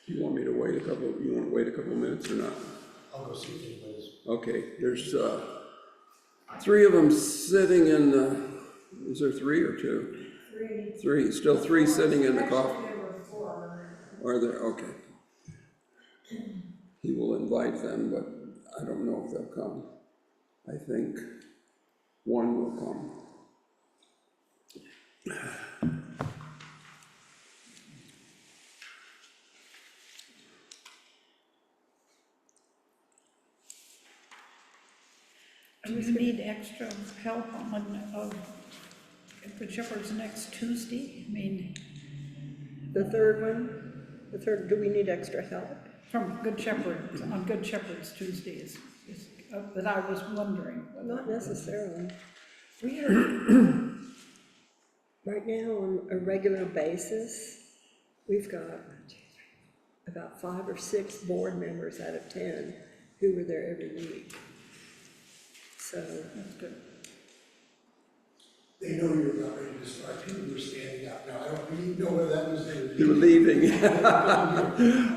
Do you want me to wait you want to wait a couple minutes or not? I'll go see if anybody's. Okay, there's, 3 of them sitting in the, is there 3 or 2? 3. 3, still 3 sitting in the coffee. Actually, there were 4. Are there? Okay. He will invite them, but I don't know if they'll come. I think 1 will come. Do you need extra help on, Good Shepherd's next Tuesday? I mean, The third one, do we need extra help? from Good Shepherd, on Good Shepherd's Tuesday that I was wondering. Not necessarily. We have, right now, on a regular basis, we've got about 5 or 6 board members out of 10 who were there every week. So, That's good. They know you're about ready to start, people were standing up. Now, I don't really know whether that was their. They were leaving.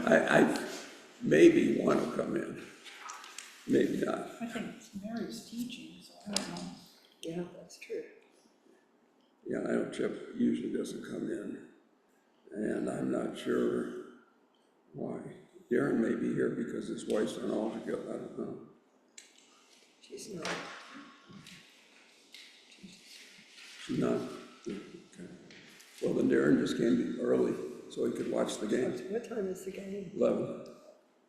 I maybe 1 will come in, maybe not. I think it's Mary's teaching, so I don't know. yeah, that's true. Yeah, I know Chip usually doesn't come in, and I'm not sure why. Darren may be here because his wife's on altogether, I don't know. She's not. She's not? Okay. Well, then Darren just came early so he could watch the game. What time is the game? 11.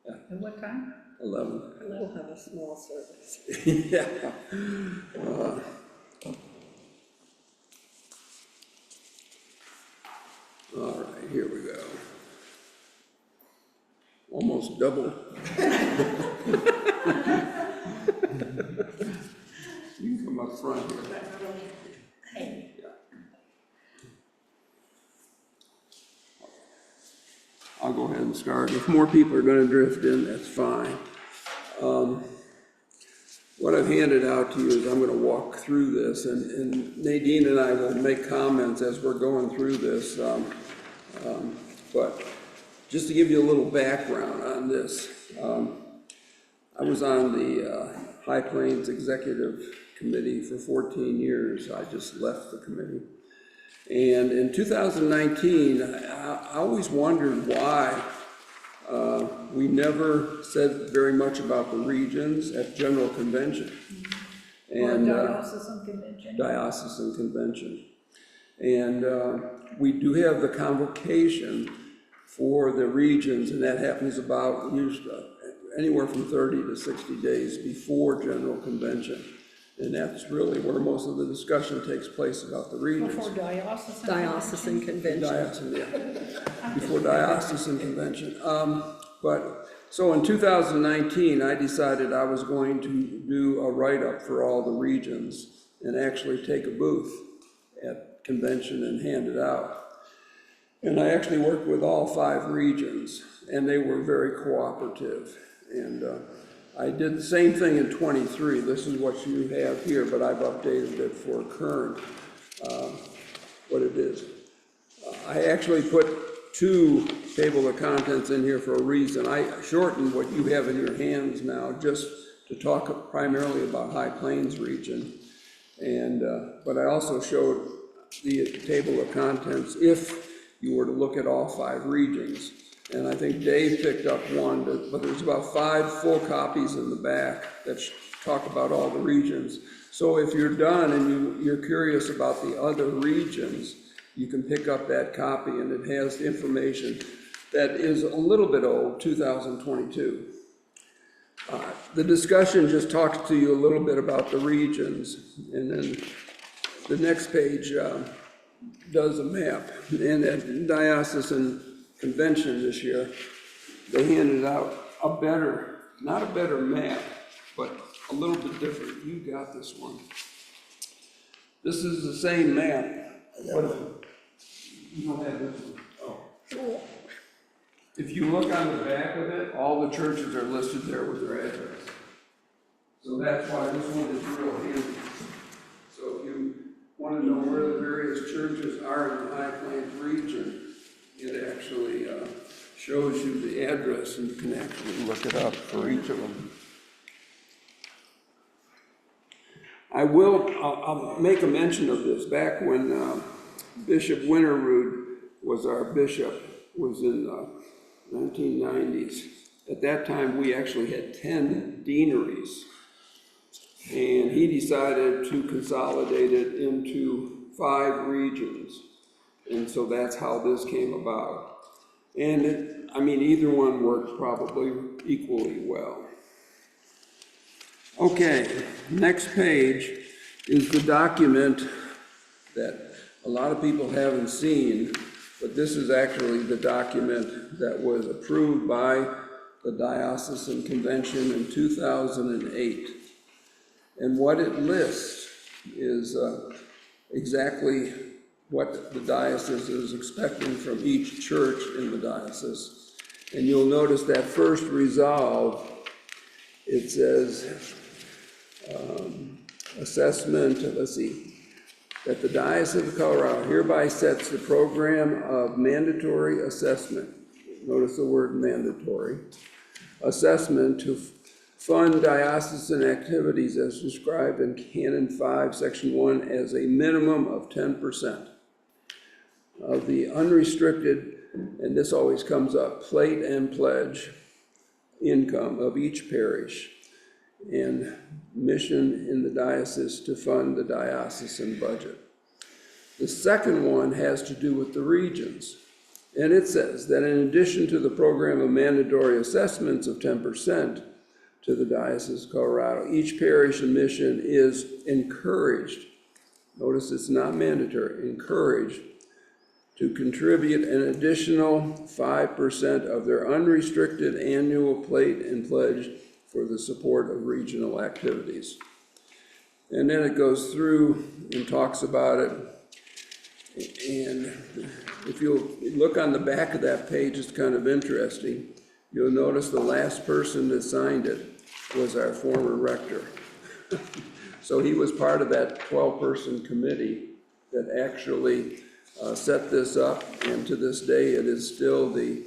At what time? 11. We'll have a small service. Yeah. All right, here we go. Almost double. You can come up front here. Hey. I'll go ahead and start. If more people are going to drift in, that's fine. What I've handed out to you is I'm going to walk through this, and Nadine and I will make comments as we're going through this. But just to give you a little background on this, I was on the High Plains Executive Committee for 14 years. I just left the committee. And in 2019, I always wondered why we never said very much about the regions at General Convention. And Diocesan Convention. Diocesan Convention. And we do have the convocation for the regions, and that happens about usually anywhere from 30 to 60 days before General Convention. And that's really where most of the discussion takes place about the regions. Before Diocesan. Diocesan Convention. Diocesan, yeah. Before Diocesan Convention. So in 2019, I decided I was going to do a write-up for all the regions and actually take a booth at convention and hand it out. And I actually worked with all 5 regions, and they were very cooperative. And I did the same thing in 23. This is what you have here, but I've updated it for current, what it is. I actually put 2 table of contents in here for a reason. I shortened what you have in your hands now just to talk primarily about High Plains region. And, but I also showed the table of contents if you were to look at all 5 regions. And I think Dave picked up 1, but there's about 5 full copies in the back that talk about all the regions. So if you're done and you're curious about the other regions, you can pick up that copy, and it has information that is a little bit old, 2022. The discussion just talks to you a little bit about the regions, and then the next page does a map. And at Diocesan Convention this year, they handed out a better, not a better map, but a little bit different. You got this one. This is the same map, but you don't have this one. Oh. If you look on the back of it, all the churches are listed there with their address. So that's why this one is real handy. So if you want to know where the various churches are in the High Plains region, it actually shows you the address, and you can actually look it up for each of them. I'll make a mention of this. Back when Bishop Winterrood was our bishop, was in the 1990s. At that time, we actually had 10 deaneries. And he decided to consolidate it into 5 regions. And so that's how this came about. And I mean, either one worked probably equally well. Okay, next page is the document that a lot of people haven't seen, but this is actually the document that was approved by the Diocesan Convention in 2008. And what it lists is exactly what the diocese is expecting from each church in the diocese. And you'll notice that first resolve, it says, assessment, let's see, that the Diocese of Colorado hereby sets the program of mandatory assessment. Notice the word mandatory. Assessment to fund diocesan activities as described in Canon 5, Section 1 as a minimum of 10% of the unrestricted, and this always comes up, plate and pledge income of each parish and mission in the diocese to fund the diocesan budget. The second one has to do with the regions. And it says that in addition to the program of mandatory assessments of 10% to the Diocese of Colorado, each parish and mission is encouraged, notice it's not mandatory, encouraged to contribute an additional 5% of their unrestricted annual plate and pledge for the support of regional activities. And then it goes through and talks about it. And if you'll look on the back of that page, it's kind of interesting. You'll notice the last person that signed it was our former rector. So he was part of that 12-person committee that actually set this up, and to this day it is still the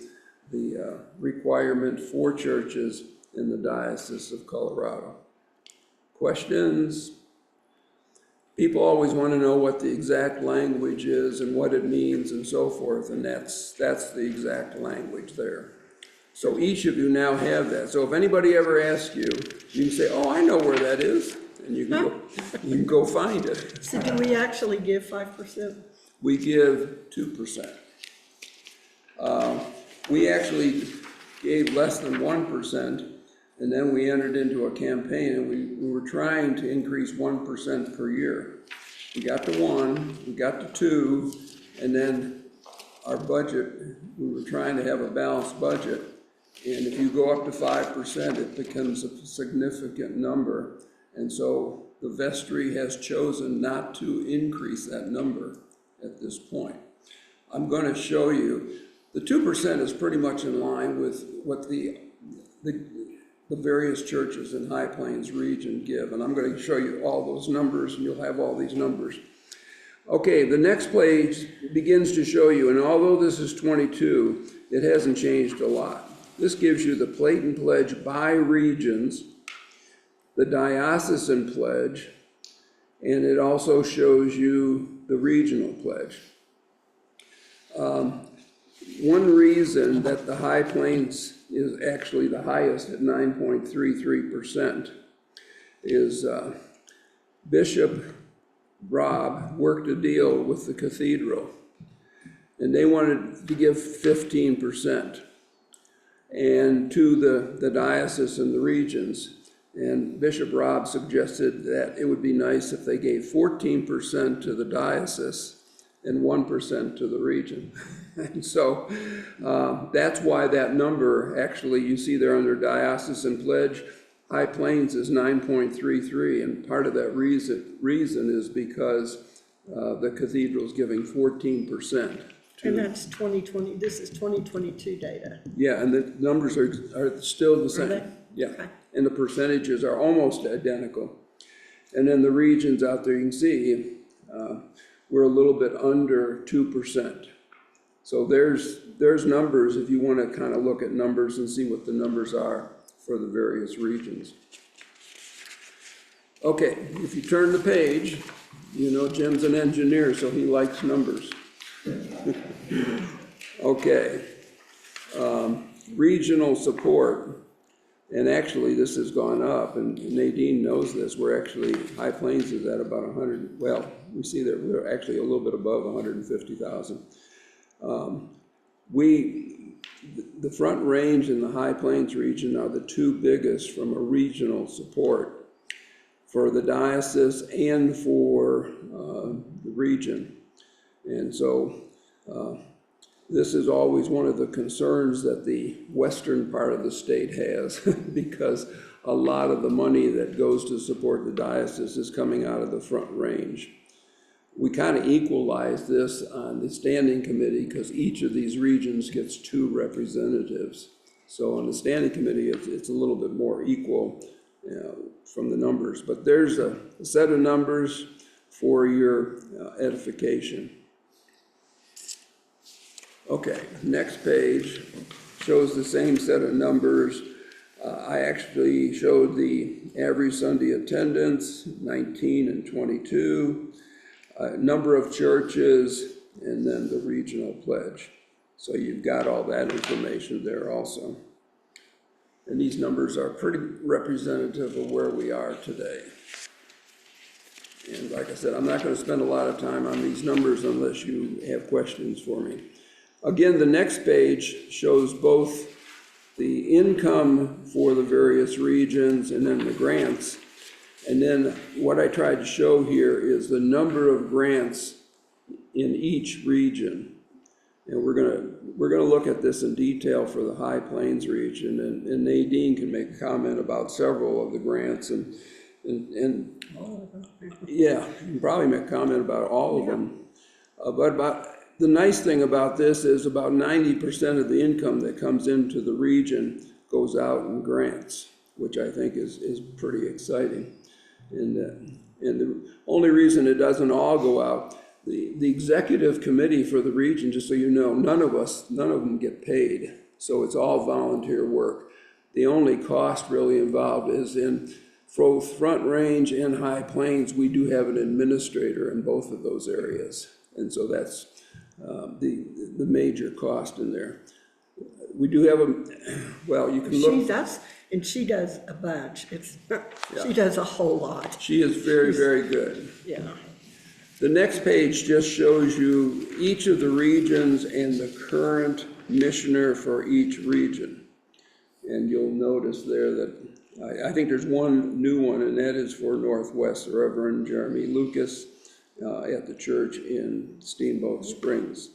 requirement for churches in the Diocese of Colorado. Questions? People always want to know what the exact language is and what it means and so forth, and that's the exact language there. So each of you now have that. So if anybody ever asks you, you can say, oh, I know where that is, and you can go find it. So do we actually give 5%? We give 2%. We actually gave less than 1%, and then we entered into a campaign, and we were trying to increase 1% per year. We got to 1, we got to 2, and then our budget, we were trying to have a balanced budget. And if you go up to 5%, it becomes a significant number. And so the vestry has chosen not to increase that number at this point. I'm going to show you, the 2% is pretty much in line with what the various churches in High Plains region give. And I'm going to show you all those numbers, and you'll have all these numbers. Okay, the next page begins to show you, and although this is 22, it hasn't changed a lot. This gives you the plate and pledge by regions, the diocesan pledge, and it also shows you the regional pledge. One reason that the High Plains is actually the highest at 9.33% is Bishop Rob worked a deal with the cathedral, and they wanted to give 15% and to the diocese and the regions. And Bishop Rob suggested that it would be nice if they gave 14% to the diocese and 1% to the region. And so that's why that number, actually, you see there under diocesan pledge, High Plains is 9.33, and part of that reason is because the cathedral's giving 14%. And that's 2020, this is 2022 data. Yeah, and the numbers are still the same. Are they? Yeah, Okay. and the percentages are almost identical. And then the regions out there, you can see, we're a little bit under 2%. So there's numbers if you want to kind of look at numbers and see what the numbers are for the various regions. Okay, if you turn the page, you know Jim's an engineer, so he likes numbers. Okay. Regional support, and actually this has gone up, and Nadine knows this, we're actually, High Plains is at about 100, well, we see that we're actually a little bit above 150,000. The Front Range and the High Plains region are the two biggest from a regional support for the diocese and for the region. And so this is always one of the concerns that the western part of the state has because a lot of the money that goes to support the diocese is coming out of the Front Range. We kind of equalize this on the standing committee because each of these regions gets 2 representatives. So on the standing committee, it's a little bit more equal from the numbers. But there's a set of numbers for your edification. Okay, next page shows the same set of numbers. I actually showed the average Sunday attendance, 19 and 22. Number of churches, and then the regional pledge. So you've got all that information there also. And these numbers are pretty representative of where we are today. And like I said, I'm not going to spend a lot of time on these numbers unless you have questions for me. Again, the next page shows both the income for the various regions and then the grants. And then what I tried to show here is the number of grants in each region. And we're gonna look at this in detail for the High Plains region, and Nadine can make a comment about several of the grants and yeah, you can probably make a comment about all of them. But the nice thing about this is about 90% of the income that comes into the region goes out in grants, which I think is pretty exciting. And the only reason it doesn't all go out, the executive committee for the region, just so you know, none of them get paid. So it's all volunteer work. The only cost really involved is in both Front Range and High Plains. We do have an administrator in both of those areas. And so that's the major cost in there. We do have well, you can look. And she does a bunch. She does a whole lot. She is very, very good. Yeah. The next page just shows you each of the regions and the current missioner for each region. And you'll notice there that I think there's one new one, and that is for Northwest, the Reverend Jeremy Lucas at the church in Steamboat Springs.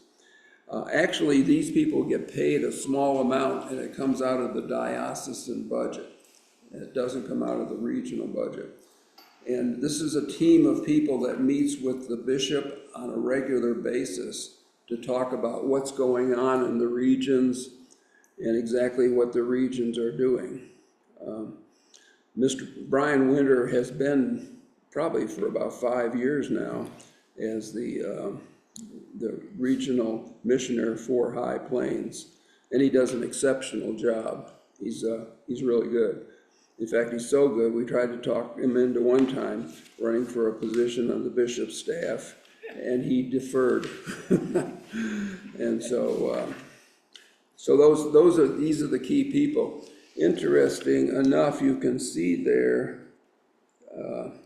Actually, these people get paid a small amount, and it comes out of the diocesan budget. It doesn't come out of the regional budget. And this is a team of people that meets with the bishop on a regular basis to talk about what's going on in the regions and exactly what the regions are doing. Mr. Brian Winter has been probably for about 5 years now as the regional missioner for High Plains, and he does an exceptional job. He's really good. In fact, he's so good, we tried to talk him into one time running for a position on the bishop's staff, and he deferred. And so, these are the key people. Interesting enough, you can see there.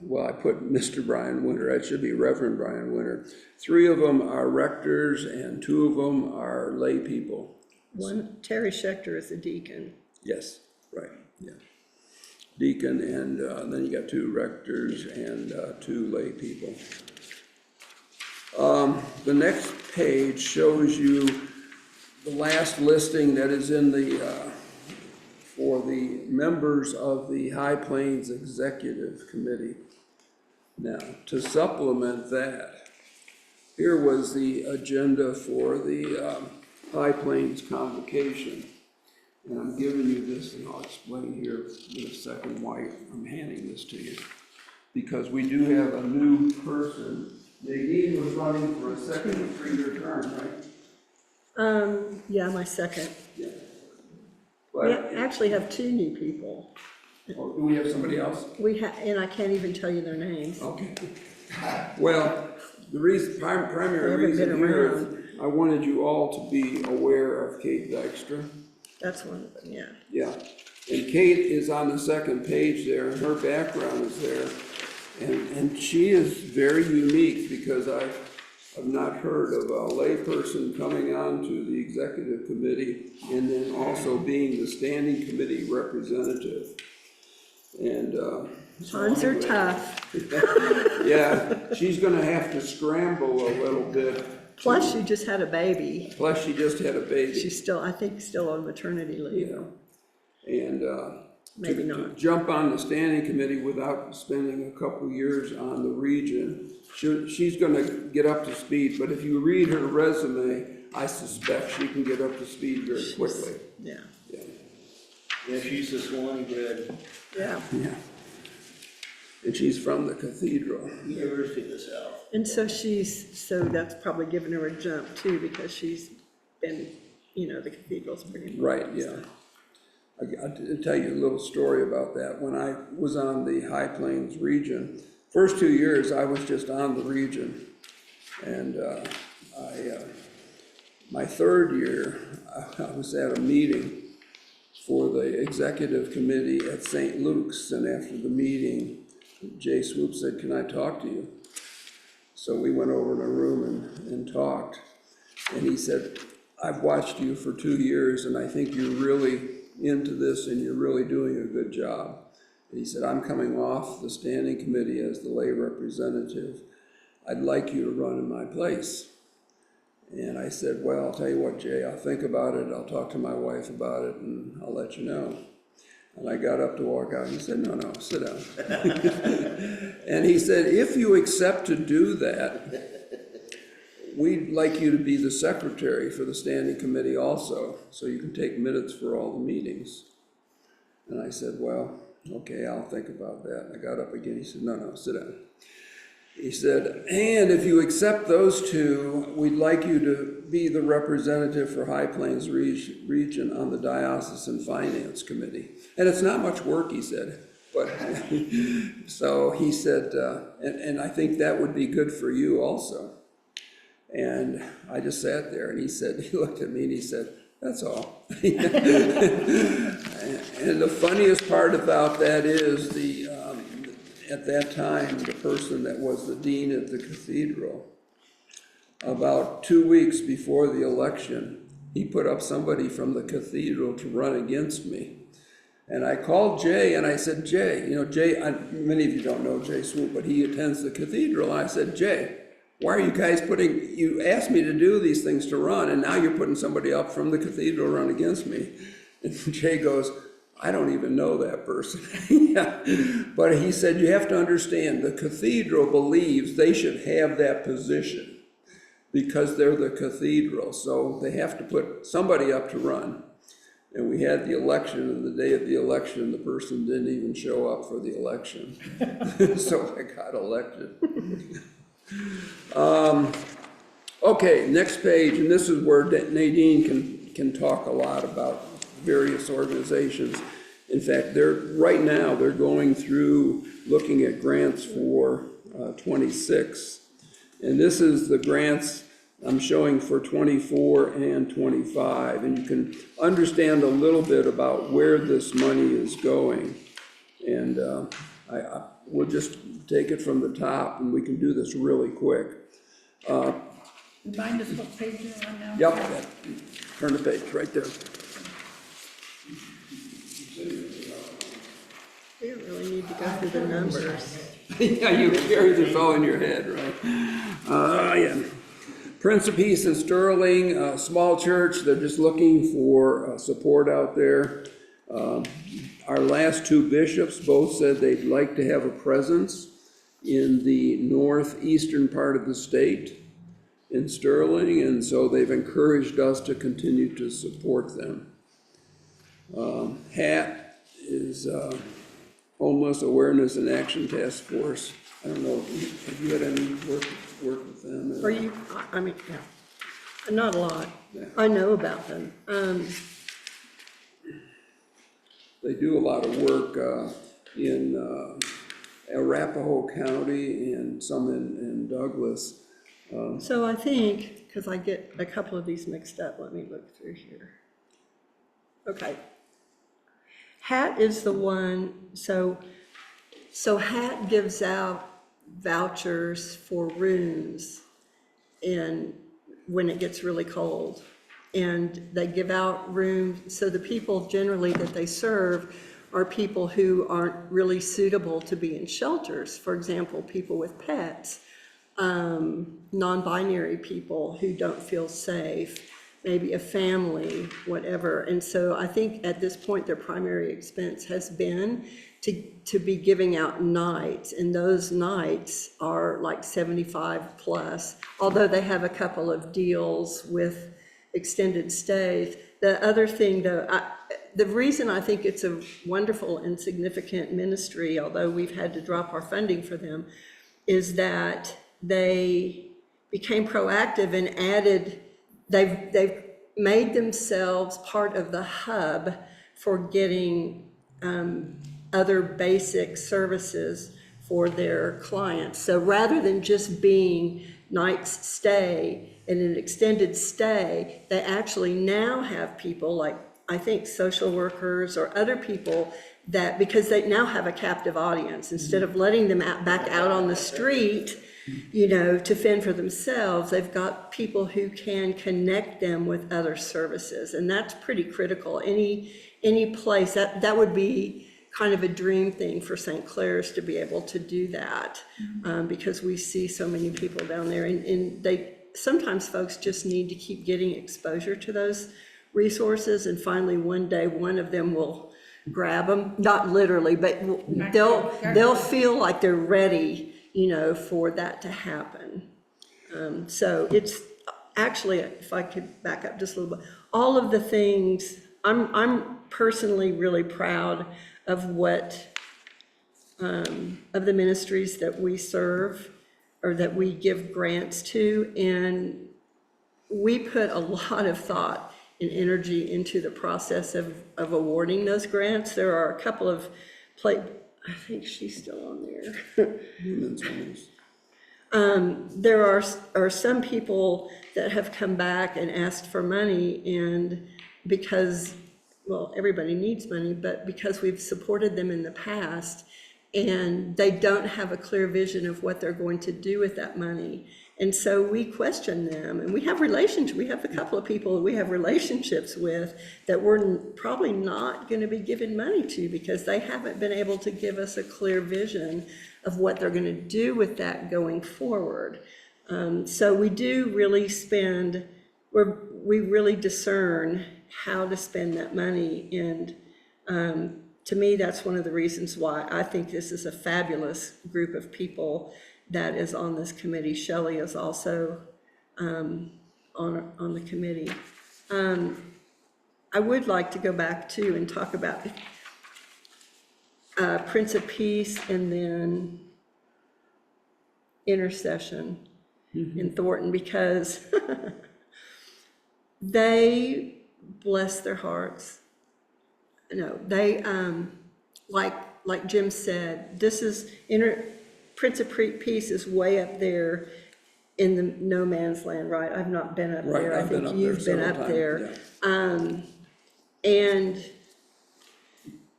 Well, I put Mr. Brian Winter. It should be Reverend Brian Winter. 3 of them are rectors, and 2 of them are lay people. Terry Schechter is a deacon. Yes, right. Yeah. Deacon, and then you got 2 rectors and 2 lay people. The next page shows you the last listing that is in the for the members of the High Plains Executive Committee. Now, to supplement that, here was the agenda for the High Plains Convocation. And I'm giving you this, and I'll explain here in a second why I'm handing this to you. Because we do have a new person. Nadine was running for a second 3-year term, right? Yeah, my second. We But, actually have two new people. oh, do we have somebody else? And I can't even tell you their names. Okay. Well, the reason, primary Haven't reason been here, around. I wanted you all to be aware of Kate Dykstra. That's one of them, yeah. Yeah, and Kate is on the second page there, and her background is there. And she is very unique because I've not heard of a layperson coming on to the executive committee and then also being the standing committee representative. And, Times are tough. yeah, she's gonna have to scramble a little bit. Plus, she just had a baby. Plus, she just had a baby. She's still, I think, still on maternity leave. Yeah, and, Maybe to not. jump on the standing committee without spending a couple years on the region, she's gonna get up to speed, but if you read her resume, I suspect she can get up to speed very quickly. Yeah, Yeah, Yeah, she's a Swanee bred, yeah. yeah. And she's from the cathedral. University of the South. And so so that's probably given her a jump too, because she's been, the cathedral's pretty important. Right, yeah. I'll tell you a little story about that. When I was on the High Plains region, first 2 years, I was just on the region. And my third year, I was at a meeting for the executive committee at St. Luke's, and after the meeting, Jay Swoop said, "Can I talk to you?" So we went over in a room and talked. And he said, "I've watched you for 2 years, and I think you're really into this and you're really doing a good job." And he said, "I'm coming off the standing committee as the lay representative. I'd like you to run in my place." And I said, "Well, I'll tell you what, Jay, I'll think about it. I'll talk to my wife about it and I'll let you know." And I got up to walk out. He said, no, sit down. And he said, "If you accept to do that, we'd like you to be the secretary for the standing committee also, so you can take minutes for all the meetings." And I said, "Well, okay, I'll think about that." And I got up again. He said, no, sit down. He said, "And if you accept those two, we'd like you to be the representative for High Plains region on the Diocesan Finance Committee. And it's not much work," he said. But so he said, and I think that would be good for you also." And I just sat there, and he looked at me and he said, "That's all." And the funniest part about that is at that time, the person that was the dean at the cathedral, about 2 weeks before the election, he put up somebody from the cathedral to run against me. And I called Jay and I said, "Jay, Jay, many of you don't know Jay Swoop, but he attends the cathedral." And I said, "Jay, why are you guys you asked me to do these things to run, and now you're putting somebody up from the cathedral to run against me?" And Jay goes, "I don't even know that person." Yeah. But he said, "You have to understand, the cathedral believes they should have that position because they're the cathedral. So they have to put somebody up to run." And we had the election, and the day of the election, the person didn't even show up for the election. So I got elected. Okay, next page, and this is where Nadine can talk a lot about various organizations. In fact, right now they're going through looking at grants for 26. And this is the grants I'm showing for 24 and 25. And you can understand a little bit about where this money is going. And we'll just take it from the top, and we can do this really quick. Remind us what page you're on now. Yep, turn the page right there. We don't really need to go through the numbers. Yeah, you carry this all in your head, right? Yeah. Prince of Peace in Sterling, small church, they're just looking for support out there. Our last two bishops both said they'd like to have a presence in the northeastern part of the state in Sterling, and so they've encouraged us to continue to support them. HAT is Homeless Awareness and Action Task Force. I don't know, have you had any work with them? Yeah, not a lot. I know about them. They do a lot of work in Arapahoe County and some in Douglas. So I think, because I get a couple of these mixed up, let me look through here. Okay. HAT is the one, so HAT gives out vouchers for rooms when it gets really cold. And they give out rooms, so the people generally that they serve are people who aren't really suitable to be in shelters. For example, people with pets, non-binary people who don't feel safe, maybe a family, whatever. And so I think at this point, their primary expense has been to be giving out nights, and those nights are like 75 plus, although they have a couple of deals with extended stays. The other thing, though, the reason I think it's a wonderful and significant ministry, although we've had to drop our funding for them, is that they became proactive and added, they've made themselves part of the hub for getting other basic services for their clients. So rather than just being night's stay and an extended stay, they actually now have people like, I think, social workers or other people that, because they now have a captive audience, instead of letting them back out on the street, you know, to fend for themselves, they've got people who can connect them with other services. And that's pretty critical. Any place, that would be kind of a dream thing for St. Clair's to be able to do that, because we see so many people down there, and sometimes folks just need to keep getting exposure to those resources, and finally one day one of them will grab them, not literally, but they'll feel like they're ready, you know, for that to happen. So it's actually, if I could back up just a little bit, all of the things, I'm personally really proud of what, of the ministries that we serve or that we give grants to, and we put a lot of thought and energy into the process of awarding those grants. There are a couple of, I think she's still on there. Women's homes. There are some people that have come back and asked for money, and because, well, everybody needs money, but because we've supported them in the past and they don't have a clear vision of what they're going to do with that money. And so we question them, and we have a couple of people that we have relationships with that we're probably not going to be giving money to because they haven't been able to give us a clear vision of what they're going to do with that going forward. So we do really we really discern how to spend that money, and to me, that's one of the reasons why I think this is a fabulous group of people that is on this committee. Shelley is also on the committee. I would like to go back to and talk about Prince of Peace and then Intercession in Thornton, because they bless their hearts. No, they, like Jim said, this is, Prince of Peace is way up there in the no man's land, right? I've not been up Right, there. I I've been think up you've there been up several there. times, And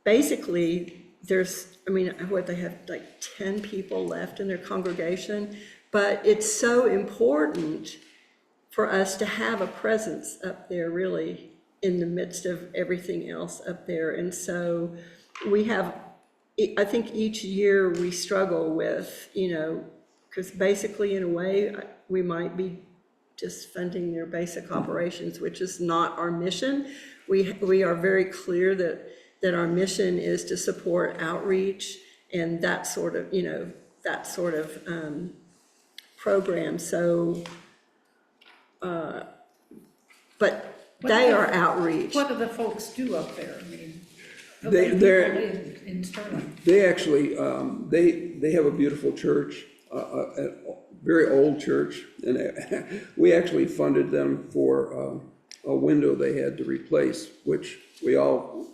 basically, there's, I mean, what, they have like 10 people left in their congregation, but it's so important for us to have a presence up there, really, in the midst of everything else up there. And so we have, I think each year we struggle with, you know, because basically in a way we might be just funding their basic operations, which is not our mission. We are very clear that our mission is to support outreach and that sort of, you know, that sort of program. So, but they are outreach. What do the folks do up there? I mean, the They- people they're- in Sterling. They actually, they have a beautiful church, a very old church, and we actually funded them for a window they had to replace, which we all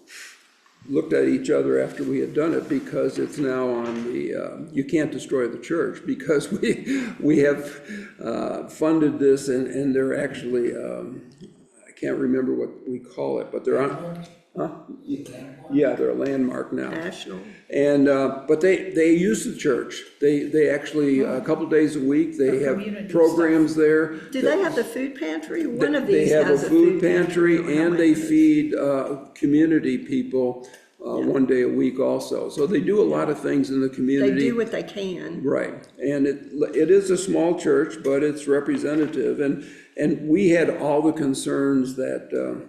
looked at each other after we had done it, because it's now on the, you can't destroy the church, because we have funded this, and they're actually, I can't remember what we call it, but they're on, huh? Yeah, they're a landmark now. National. And, but they use the church. They actually, a couple days a week, they have community programs there. Do they have the food pantry? One of They these have has a food pantry, I don't know and how they many. feed community people one day a week also. So they do a lot of things in the They community. do what they can. Right, and it is a small church, but it's representative, and we had all the concerns that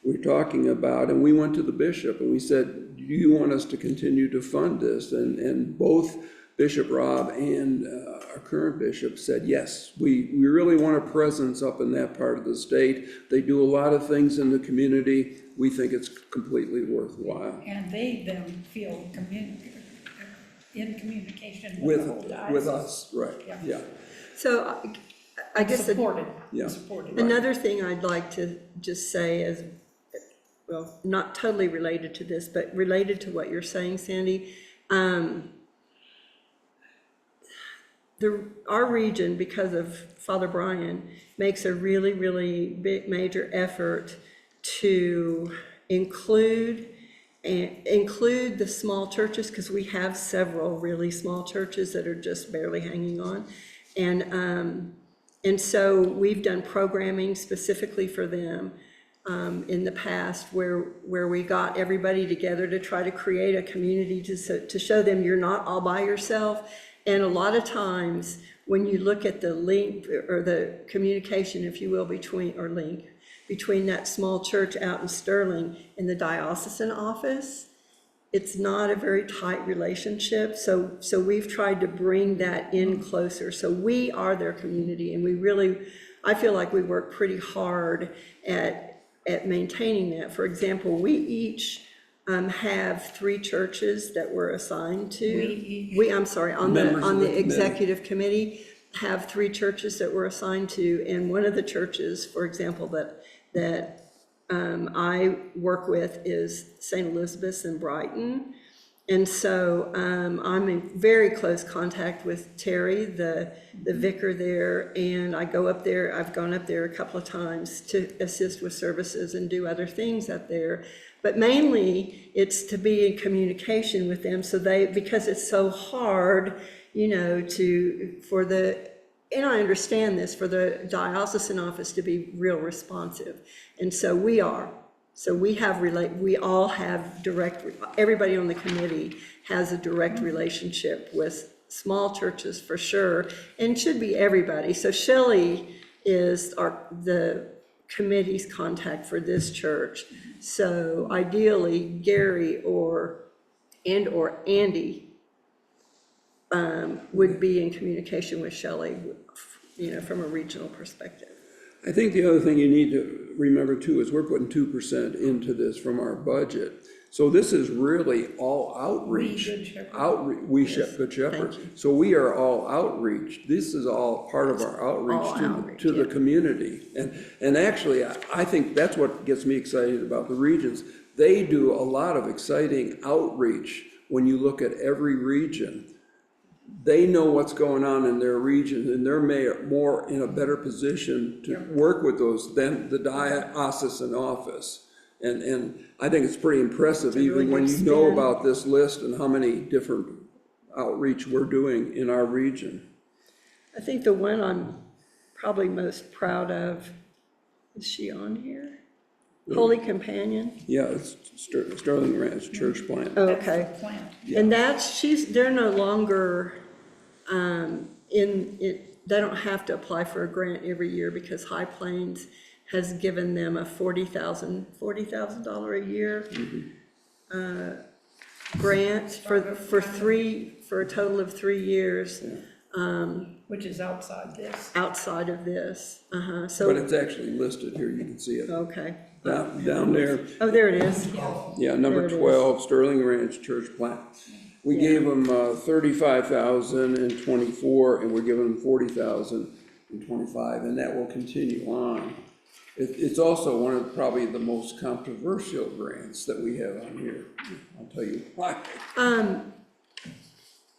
we're talking about, and we went to the bishop and we said, do you want us to continue to fund this? And both Bishop Rob and our current bishop said, yes, we really want a presence up in that part of the state. They do a lot of things in the community. We think it's completely worthwhile. And they then feel in communication with the whole diocese. With us, right, yeah. So I guess Supported, Yeah. supported. another thing I'd like to just say is, well, not totally related to this, but related to what you're saying, Sandy. Our region, because of Father Brian, makes a really, really big, major effort to include the small churches, because we have several really small churches that are just barely hanging on. And so we've done programming specifically for them in the past, where we got everybody together to try to create a community to show them you're not all by yourself. And a lot of times, when you look at the link or the communication, if you will, between that small church out in Sterling and the diocesan office, it's not a very tight relationship. So we've tried to bring that in closer. So we are their community, and I feel like we work pretty hard at maintaining that. For example, we each have 3 churches that we're assigned to. I'm sorry, on Members of the the committee. executive committee, have 3 churches that we're assigned to, and one of the churches, for example, that I work with is St. Elizabeth's in Brighton. And so I'm in very close contact with Terry, the vicar there, and I go up there. I've gone up there a couple of times to assist with services and do other things up there. But mainly, it's to be in communication with them, because it's so hard, and I understand this, for the diocesan office to be real responsive. And so we are. So we all have everybody on the committee has a direct relationship with small churches for sure, and should be everybody. So Shelley is the committee's contact for this church. So ideally, Gary or Andy would be in communication with Shelley, from a regional perspective. I think the other thing you need to remember too is we're putting 2% into this from our budget. So this is really all outreach. We, Good Shepherd. Good Shepherd. thank you. So we are all outreach. This is all part of our all outreach outreach, to the yeah. community. And actually, I think that's what gets me excited about the regions. They do a lot of exciting outreach when you look at every region. They know what's going on in their region, and they're more in a better position to work with those than the diocesan office. And I think it's pretty impressive, really even when good you know spin. about this list and how many different outreach we're doing in our region. I think the one I'm probably most proud of, is she on here? Holy Companion? Yeah, it's Sterling Ranch Church Plant. Oh, That's okay. the plan. And they're no longer they don't have to apply for a grant every year, because High Plains has given them a $40,000 a year grant for a total of 3 years Which is outside this. outside of this. But So, it's actually listed here, you can see it. okay. Down there, Oh, there it is. yeah, number There it is. 12, Sterling Ranch Church Plant. We gave them 35,000 in '24, and we're giving them 40,000 in '25, and that will continue on. It's also one of probably the most controversial grants that we have on here. I'll tell you why.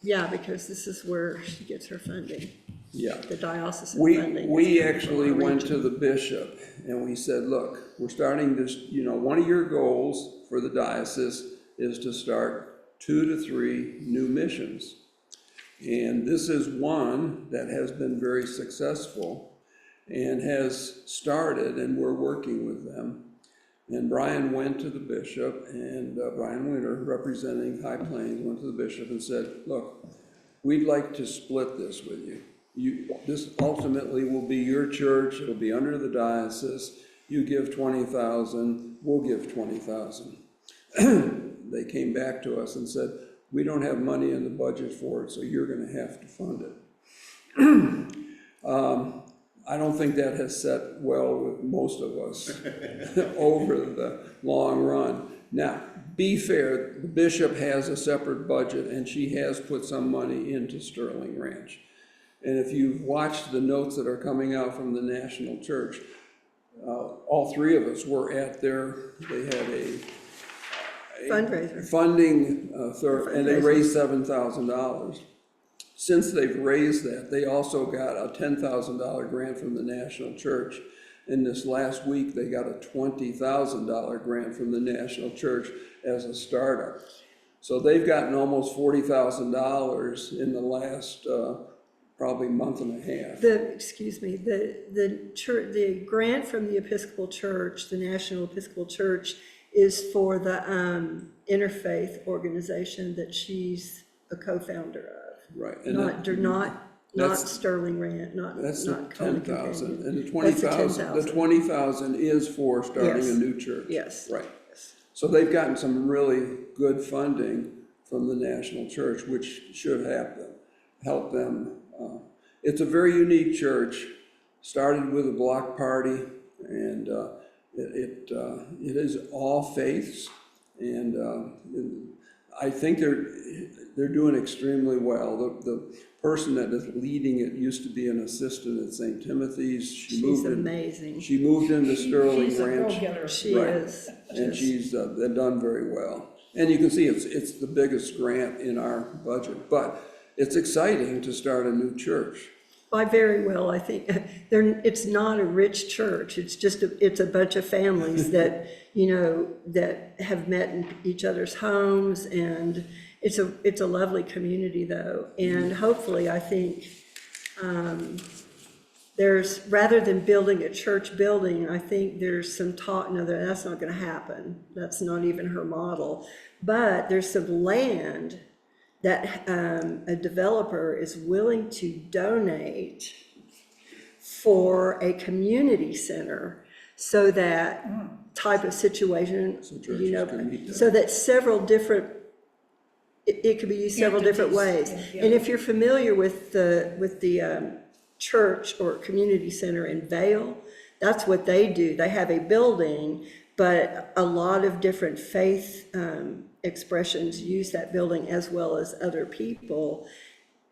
Yeah, because this is where she gets her funding, Yeah. the diocesan We, funding. we is actually from our went region. to the bishop and we said, look, we're starting this, one of your goals for the diocese is to start 2 to 3 new missions. And this is one that has been very successful and has started, and we're working with them. And Brian went to the bishop, and Brian Winter, representing High Plains, went to the bishop and said, look, we'd like to split this with you. This ultimately will be your church, it'll be under the diocese. You give 20,000, we'll give 20,000. They came back to us and said, we don't have money in the budget for it, so you're gonna have to fund it. I don't think that has set well with most of us over the long run. Now, be fair, the bishop has a separate budget and she has put some money into Sterling Ranch. And if you've watched the notes that are coming out from the National Church, all 3 of us were at they had a Fundraiser. funding, and they raised $7,000. Since they've raised that, they also got a $10,000 grant from the National Church. And this last week, they got a $20,000 grant from the National Church as a startup. So they've gotten almost $40,000 in the last probably month and a half. The church, the grant from the Episcopal Church, the National Episcopal Church, is for the interfaith organization that she's a co-founder of. Right. And Not that's- Sterling Ranch, not That's the not Holy 10,000, Companion. and the That's 20,000, the 20,000 is for starting a Yes. new church. Yes. Right. So they've gotten some really good funding from the National Church, which should help them. It's a very unique church, started with a block party, and it is all faiths, and I think they're doing extremely well. The person that is leading it used to be an assistant at St. Timothy's. She's amazing. She moved into Sterling She's a Ranch. go-getter. She Right. is. And just- she's done very well. And you can see it's the biggest grant in our budget, but it's exciting to start a new church. By very well, I think, it's not a rich church, it's just, it's a bunch of families that, that have met in each other's homes, and it's a lovely community though, and hopefully, I think, rather than building a church building, I think there's some talk, no, that's not gonna happen, that's not even her model, but there's some land that a developer is willing to donate for a community center, so that type of situation, So churches can meet there. so that several different, it could be used several different ways. Entities, And if you're familiar with the church or community center in Vail, that's what they do. They have a building, but a lot of different faith expressions use that building as well as other people.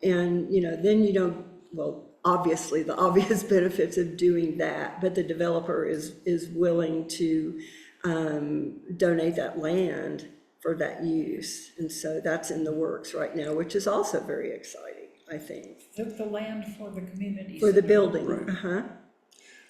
And, then you don't, well, obviously, the obvious benefits of doing that, but the developer is willing to donate that land for that use. And so that's in the works right now, which is also very exciting, I think, The land for the community. for the center. building. Right. Uh-huh.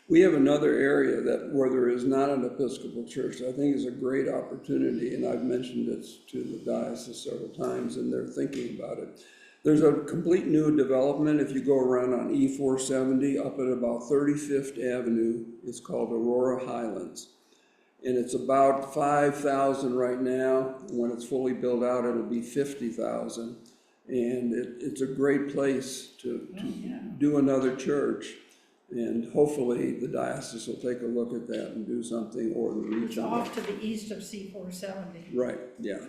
We have another area where there is not an Episcopal church, I think is a great opportunity, and I've mentioned this to the diocese several times, and they're thinking about it. There's a complete new development, if you go around on E470, up at about 35th Avenue, it's called Aurora Highlands. And it's about 5,000 right now. When it's fully built out, it'll be 50,000. And it's a great place to do another church. And hopefully the diocese will take a look at that and do something, or the region. It's off to the east of C-470. Right, yeah.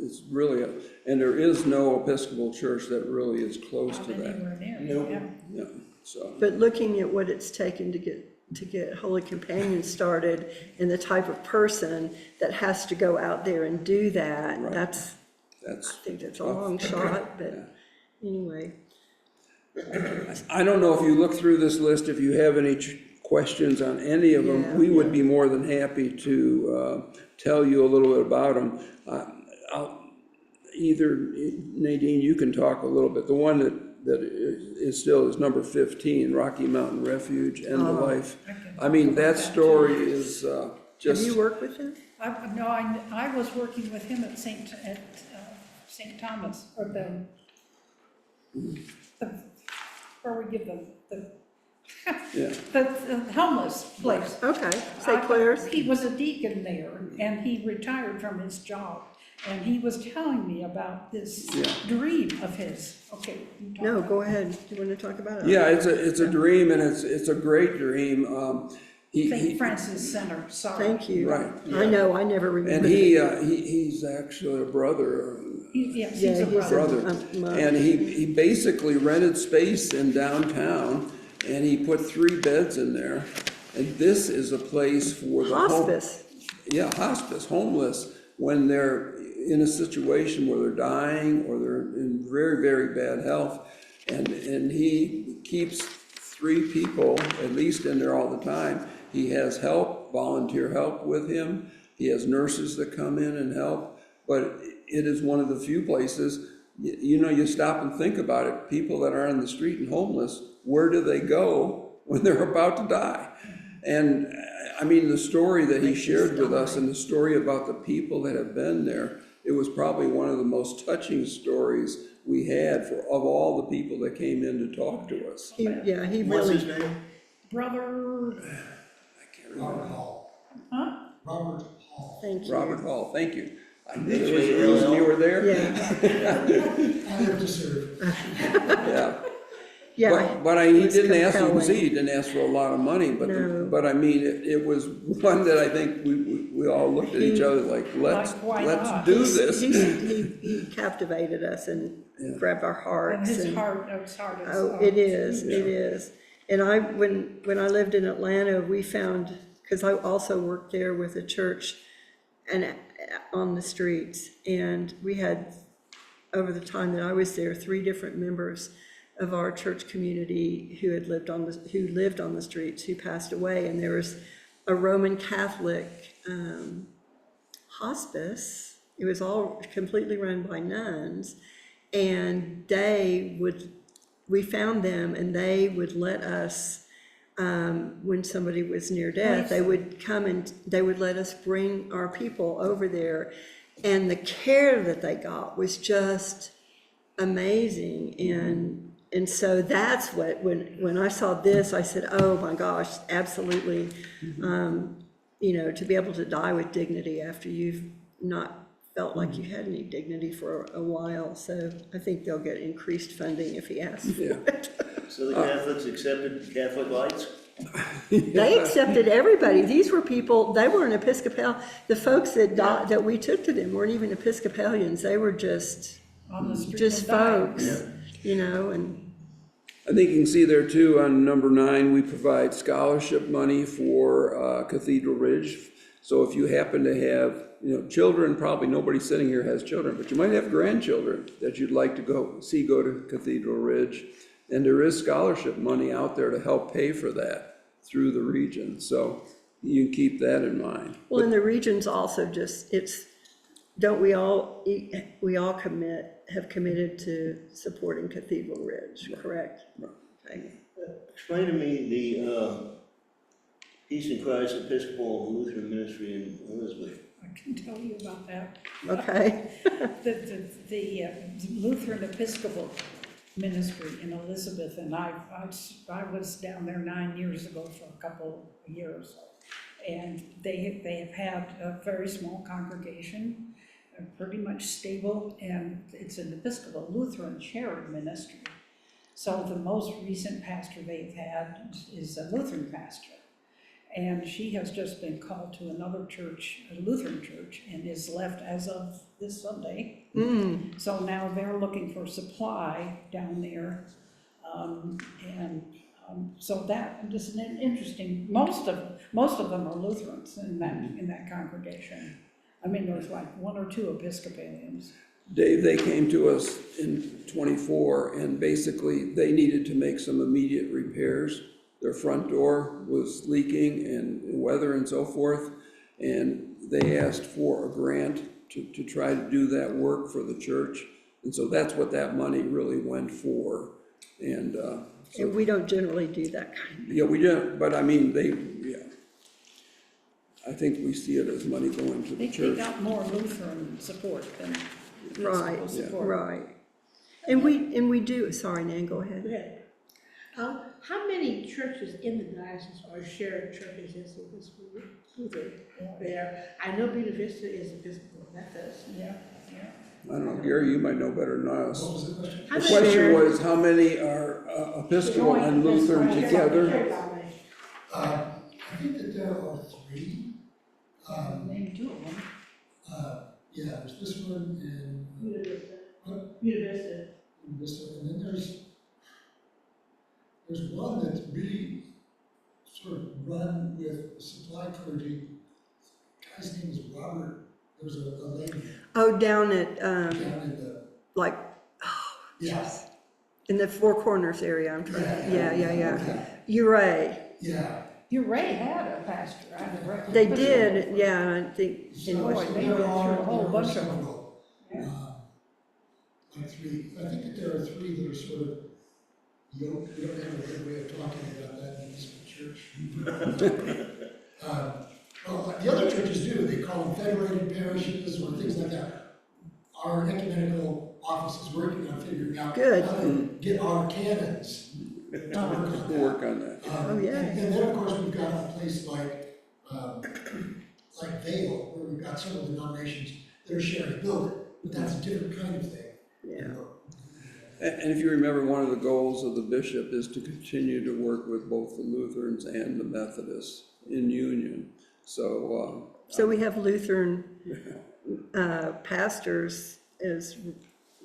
It's really, and there is no Episcopal church that really is close Not to that. anywhere near. Nope. Yeah. Yeah, so, But looking at what it's taken to get Holy Companion started, and the type of person that has to go out there and do that, Right. I that's, think that's a long shot, but anyway. I don't know if you look through this list, if you have any questions on any of them, Yeah. we would be more than happy to tell you a little bit about them. Either, Nadine, you can talk a little bit. The one that is still is number 15, Rocky Mountain Refuge, End of Life. I mean, that story is Have just, you worked with him? No, I was working with him at St. Thomas, or where we give them, yeah. the homeless place. Okay, St. Clair's? He was a deacon there, and he retired from his job, and he was telling me about this Yeah. dream of his. Okay. you talk No, about go it. ahead. Do you want to talk about it? Yeah, it's a dream, and it's a great dream. St. Francis Center, sorry. Thank you. Right, I know, I never remember. And he's actually a brother. Yes, he's Yeah, a he's a- brother. brother. And he basically rented space in downtown, and he put 3 beds in there. And this is a place for the Hospice. Yeah, hospice, homeless, when they're in a situation where they're dying or they're in very, very bad health. And he keeps 3 people at least in there all the time. He has help, volunteer help with him. He has nurses that come in and help. But it is one of the few places, you stop and think about it. People that are on the street and homeless, where do they go when they're about to die? And I mean, the story that he shared with us and the story about the people that have been there, it was probably one of the most touching stories we had of all the people that came in to talk to us. He What's his really, name? Brother, Robert Hall. huh? Robert Hall. thank you. Robert Hall, thank you. I knew there was a reason you were there. Yeah, I have to serve. Yeah. yeah. But he it's didn't ask, you can compelling. see, he didn't ask for a lot of money, but, No. but I mean, it was one that I think we all looked at each other like, let's why not? do this. He captivated us and grabbed our And hearts. his heart is. Oh, it is, it is. And when I lived in Atlanta, we found, because I also worked there with a church and on the streets, and we had, over the time that I was there, 3 different members of our church community who lived on the streets, who passed away. And there was a Roman Catholic hospice. It was all completely run by nuns, and we found them, and they would let us, when somebody was near death, they would come and they would let us bring our people over there. And the care that they got was just amazing. And so that's what, when I saw this, I said, oh my gosh, absolutely. To be able to die with dignity after you've not felt like you had any dignity for a while. So I think they'll get increased funding if he asks for it. So the Catholics accepted Catholic lights? They accepted everybody. These were people, they weren't Episcopal. The folks that we took to them weren't even Episcopalians. They were just On the street. just and dying. folks, and I think you can see there too, on number 9, we provide scholarship money for Cathedral Ridge. So if you happen to have, children, probably nobody sitting here has children, but you might have grandchildren that you'd like to go to Cathedral Ridge. And there is scholarship money out there to help pay for that through the region. So you can keep that in mind. well, and the region's also don't we all have committed to supporting Cathedral Ridge, correct? Okay. Explain to me the Peace in Christ Episcopal Lutheran Ministry in Elizabeth. I can tell you about that. Okay. The Lutheran Episcopal Ministry in Elizabeth, and I was down there 9 years ago for a couple of years. And they have had a very small congregation, pretty much stable, and it's an Episcopal Lutheran shared ministry. So the most recent pastor they've had is a Lutheran pastor. And she has just been called to another church, a Lutheran church, and is left as of this Sunday. So now they're looking for supply down there. So that is an interesting, most of them are Lutherans in that congregation. I mean, there's like 1 or 2 Episcopalians. Dave, they came to us in '24, and basically they needed to make some immediate repairs Their front door was leaking and weather and so forth. And they asked for a grant to try to do that work for the church. And so that's what that money really went for. And, And we don't generally do that kind yeah, we didn't, but I mean, yeah. I think we see it as money going to the They church. got more Lutheran support than of, right, Episcopal support. right. And we do, sorry, Nan, go ahead. Okay. How many churches in the diocese are shared churches as the Episcopal Lutheran there? I know Buena Vista is Episcopal Methodist. Yeah, yeah. I don't know, Gary, you might know better than us. What was the question? How The many- question was, how many are Episcopal and Lutheran together? I think that there are three. Name two of them. Yeah, there's this one and, Buena Vista. what? Buena Vista. This one, and then there's one that's really sort of run with supply clergy. Guy's name is Robert, there's a lady Oh, down at, down in the, like, yeah, in the Four Corners area, I'm trying, Yeah. yeah. Uri, yeah. You Ray had a pastor, I reckon. they did, yeah, I think, So anyway. they went through a whole bunch of them. several, like three, I think that there are three that are sort of yoked, we don't have a good way of talking about that in this church. Well, the other churches do, they call them federated parishes or things like that. Our ecumenical office is working on figuring out Good. how to get our canons to work on that. We'll work on that. Oh, yeah. And then, of course, we've got a place like Vail, where we've got several denominations that are sharing a building, but that's a different kind of thing. Yeah. And if you remember, one of the goals of the bishop is to continue to work with both the Lutherans and the Methodists in union. So, So we have Lutheran pastors as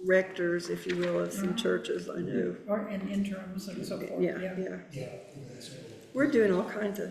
rectors, if you will, of some churches, I know. Or in interims and so forth, Yeah, yeah. yeah. Yeah, that's it. We're doing all kinds of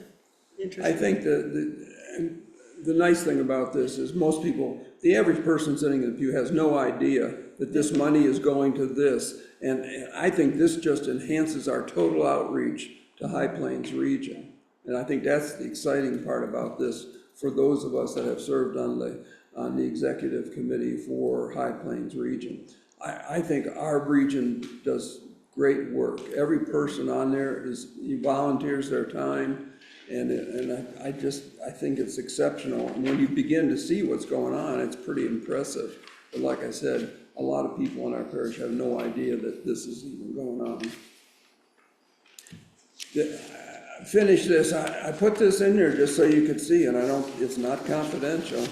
I interesting. think the nice thing about this is most people, the average person sitting in the pew has no idea that this money is going to this. And I think this just enhances our total outreach to High Plains region. And I think that's the exciting part about this for those of us that have served on the executive committee for High Plains region. I think our region does great work. Every person on there volunteers their time. And I think it's exceptional. And when you begin to see what's going on, it's pretty impressive. But like I said, a lot of people in our parish have no idea that this is even going on. Finish this, I put this in there just so you could see, and it's not confidential.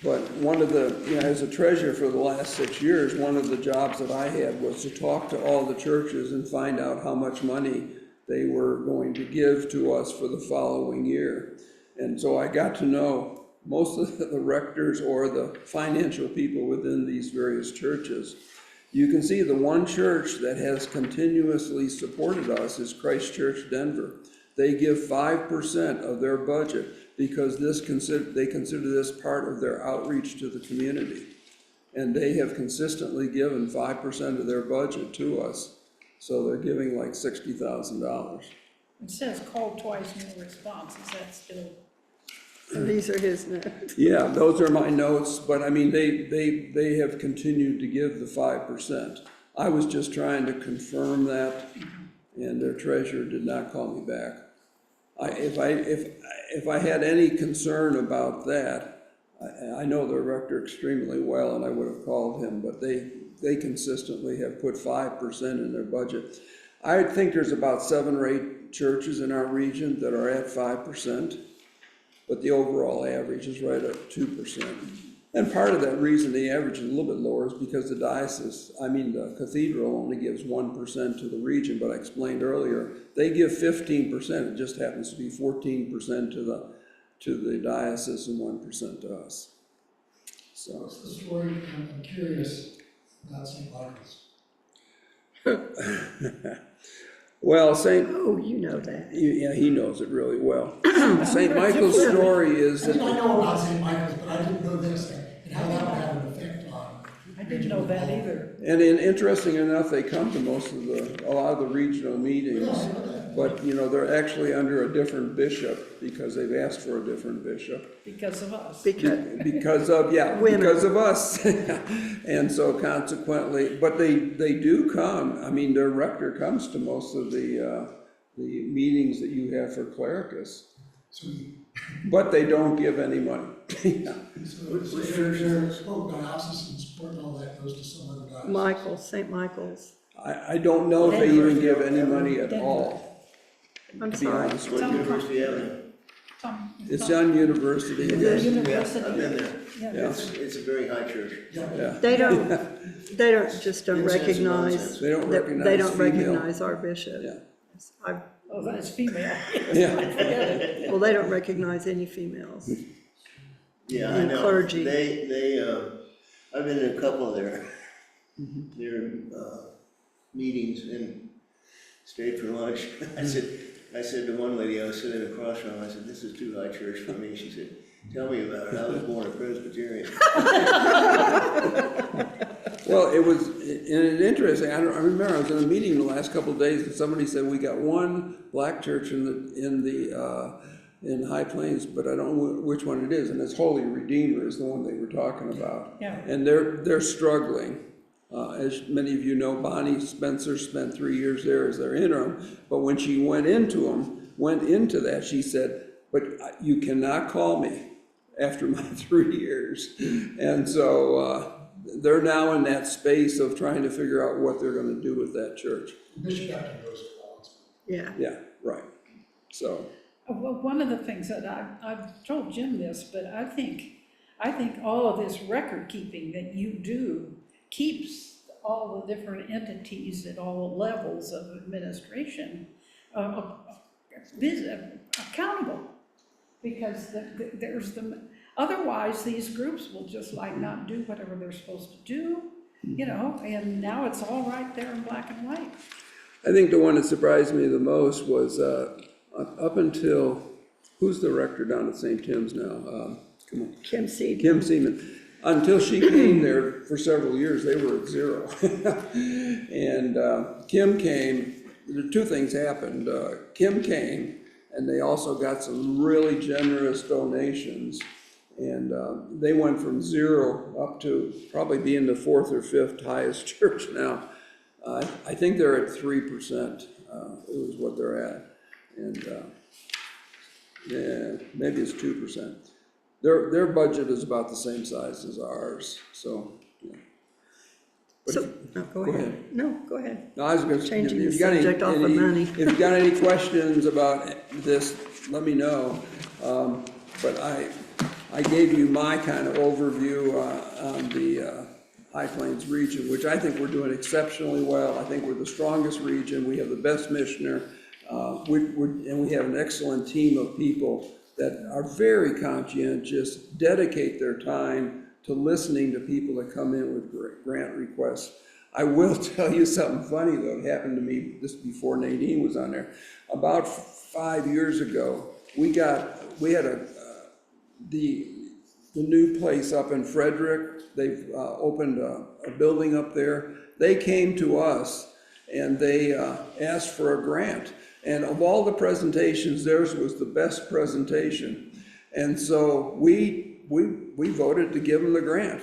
But one of the, as a treasurer for the last 6 years, one of the jobs that I had was to talk to all the churches and find out how much money they were going to give to us for the following year. And so I got to know most of the rectors or the financial people within these various churches. You can see the one church that has continuously supported us is Christ Church Denver. They give 5% of their budget because they consider this part of their outreach to the community. And they have consistently given 5% of their budget to us. So they're giving like $60,000. It says call twice, no response, is that still? These are his notes. Yeah, those are my notes, but I mean, they have continued to give the 5%. I was just trying to confirm that, and their treasurer did not call me back. If I had any concern about that, I know the rector extremely well, and I would have called him, but they consistently have put 5% in their budget. I think there's about 7 or 8 churches in our region that are at 5%, but the overall average is right at 2%. And part of that reason the average is a little bit lower is because the cathedral only gives 1% to the region, but I explained earlier, they give 15%, it just happens to be 14% to the diocese and 1% to us. So, What's the story, I'm curious about St. Michael's. well, Oh, you know that. yeah, he knows it really well. St. Michael's story is I think I that, know about St. Michael's, but I didn't know this, and how that would have an effect on. I didn't know that either. and interesting enough, they come to a lot of the regional meetings. but, you know, they're actually under a different bishop because they've asked for a different bishop. Because of us. Because of, yeah, Women. because of us. And so consequently, but they do come, I mean, their rector comes to most of the meetings that you have for clericus, So, but they don't give any money. Yeah. so their spoke diocesan support and all that goes to some other diocese. Michael's, St. Michael's. I don't know if they even give any money at Denver. all, I'm to be sorry. honest with What you. University Avenue? It's on University. The Yeah, university. I've been there. Yeah. Yeah. It's a very high church. Yeah, They don't Incense and recognize, nonsense. they don't they recognize don't female. recognize our bishop. Yeah. I- Oh, that's female. Yeah, Well, they don't recognize any females. Yeah, I And know. clergy. I've been in a couple of their Mm-hmm. meetings and stayed for lunch. I said to one lady I was sitting across from, I said, "This is too high church for me." She said, "Tell me about it. I was born a Presbyterian." well, it was, and it's interesting, I remember I was in a meeting the last couple of days and somebody said, we got one black church in High Plains, but I don't know which one it is, and it's Holy Redeemer is the one they were talking about. Yeah. And they're struggling. As many of you know, Bonnie Spencer spent 3 years there as their interim, but when she went into that, she said, "But you cannot call me after my 3 years." And so they're now in that space of trying to figure out what they're going to do with that church. Bishop Acton goes to Collins. Yeah. Yeah, right. So, Well, one of the things that I've told Jim this, but I think all of this record keeping that you do keeps all the different entities at all levels of administration accountable. Because there's otherwise these groups will just like not do whatever they're supposed to do, you know, and now it's all right there in black and white. I think the one that surprised me the most was up until, who's the rector down at St. Tim's now? Come on. Kim Seed. Kim Seaman. Until she came there for several years, they were at zero. And Kim came, two things happened. Kim came, and they also got some really generous donations. And they went from zero up to probably being the fourth or fifth highest church now. I think they're at 3%, is what they're at. And yeah, maybe it's 2%. Their budget is about the same size as ours, so, yeah. But So, no, go Go ahead. ahead. No, go ahead. No, I was gonna, Changing if the you got subject off of money. if you got any questions about this, let me know. But I gave you my kind of overview on the High Plains region, which I think we're doing exceptionally well. I think we're the strongest region. We have the best missioner. And we have an excellent team of people that are very conscientious, dedicate their time to listening to people that come in with grant requests. I will tell you something funny though, it happened to me just before Nadine was on there. About 5 years ago, we had the new place up in Frederick. They've opened a building up there. They came to us and they asked for a grant. And of all the presentations, theirs was the best presentation. And so we voted to give them the grant.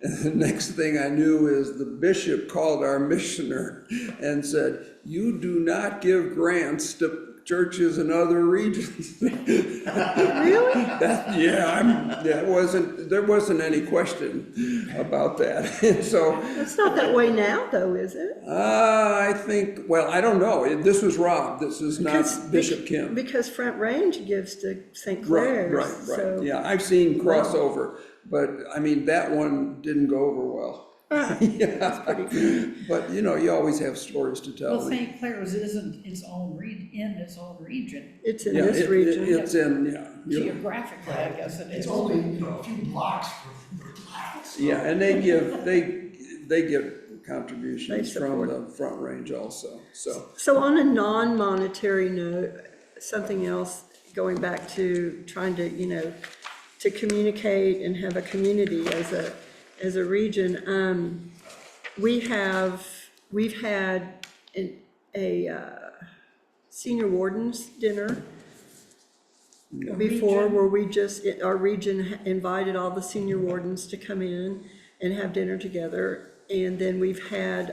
And the next thing I knew is the bishop called our missioner and said, "You do not give grants to churches in other regions." Really? There wasn't any question about that. And so, It's not that way now, though, is it? I think, well, I don't know. This was Rob. This is Because- not Bishop Kim. Because Front Range gives to St. Right, Clair's. right, so- right. Yeah, I've seen crossover, but I mean, that one didn't go over well. Yeah. But you know, you always have stories to tell. Well, St. Clair's isn't in its own region. It's in Yeah, this region. It's in, yeah. Geographically, I guess it It's is. only, a few blocks from Clacks. Yeah, and they give contributions They from support. the Front Range also, so. So on a non-monetary note, something else, going back to trying to, to communicate and have a community as a region, we've had a senior wardens dinner Yeah. before, Region. where we just, our region invited all the senior wardens to come in and have dinner together. And then we've had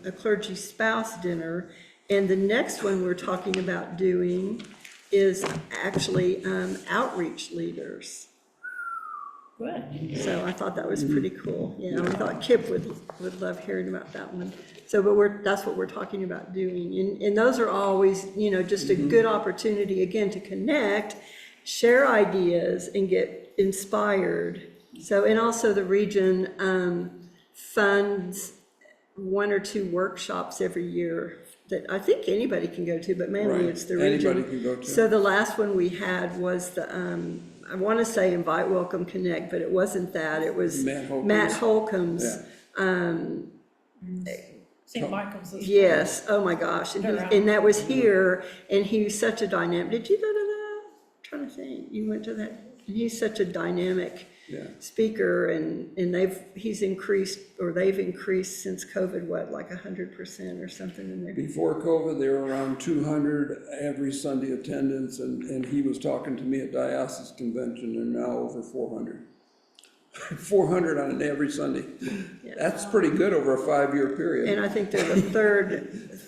a clergy spouse dinner. And the next one we're talking about doing is actually outreach leaders. Good. So I thought that was pretty cool. Yeah, we thought Kip would love hearing about that one. So, but that's what we're talking about doing. And those are always, just a good opportunity, again, to connect, share ideas, and get inspired. So, and also the region funds 1 or 2 workshops every year that I think anybody can go to, but mainly Right. it's the region. Anybody can go to. So the last one we had was the, I want to say Invite, Welcome, Connect, but it wasn't that. It was Matt Holcomb's. Matt Holcomb's. Yeah. St. Michael's is. Yes, oh my gosh, and, They're out. and that was here, and he was such a dynamic, did you go to that? I'm trying to think, you went to that? He's such a dynamic Yeah. speaker, and he's increased, or they've increased since COVID, what, like 100% or something in there? Before COVID, they were around 200 every Sunday attendance, and he was talking to me at diocese convention, and now over 400. 400 on an every Sunday. Yeah. That's pretty good over a 5-year period. And I think they're the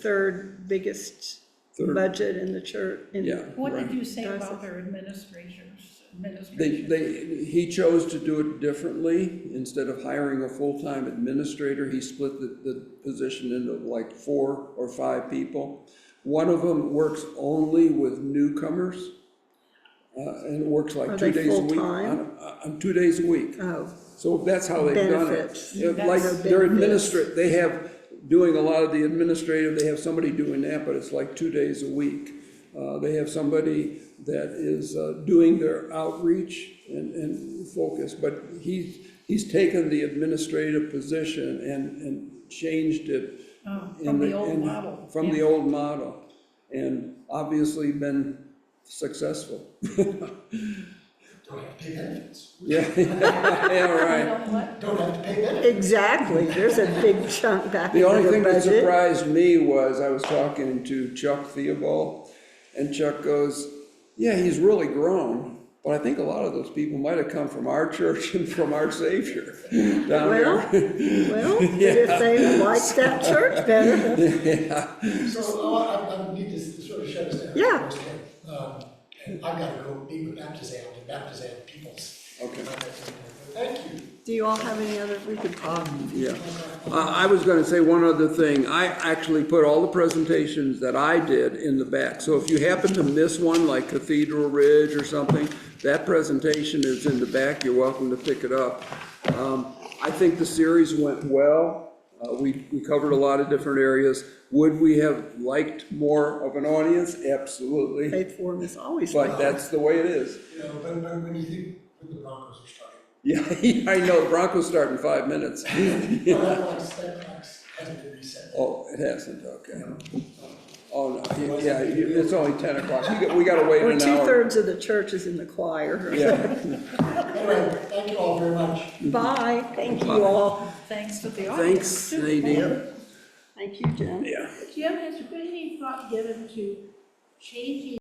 third biggest Third. budget in the church. Yeah. What right. did you say Diocese. about their administration? He chose to do it differently. Instead of hiring a full-time administrator, he split the position into like 4 or 5 people. One of them works only with newcomers, and it works like Are 2 they days a week. full-time? On 2 days a week. Oh, So that's how they've done it. Benefits. Yeah, That's like no they're benefits. they have, doing a lot of the administrative, they have somebody doing that, but it's like 2 days a week. They have somebody that is doing their outreach and focus, but he's taken the administrative position and changed it. From the old model. From the old model, and obviously been successful. Don't have to pay benefits. Yeah, yeah, right. What? Don't have to pay benefits. exactly, there's a big chunk back The into only the thing that budget. surprised me was I was talking to Chuck Theobald, and Chuck goes, yeah, he's really grown, but I think a lot of those people might have come from our church and from our Savior down Well, there. well, if they like that church better, So I need to sort of shut us down. Yeah. And I've got to go meet with Baptizan Peoples. Okay. Thank you. do you all have any other, we could talk. Yeah. I was gonna say one other thing. I actually put all the presentations that I did in the back. So if you happen to miss one, like Cathedral Ridge or something, that presentation is in the back. You're welcome to pick it up. I think the series went well. We covered a lot of different areas. Would we have liked more of an audience? Absolutely. Faith Forum is always But fun. that's the way it is. You know, when you think when the Broncos are starting. Yeah, I know. The Broncos start in 5 minutes. That clock's hasn't been reset. Oh, it hasn't, okay. Oh, no, yeah, it's only 10 o'clock. We gotta wait Or an hour. 2/3 of the church is in the choir. Yeah, Anyway, thank you all very much. Bye, thank you all. Thanks to the audience. thanks, Nadine. Thank you, Jen. Yeah. Jim, has there been any thought given to changing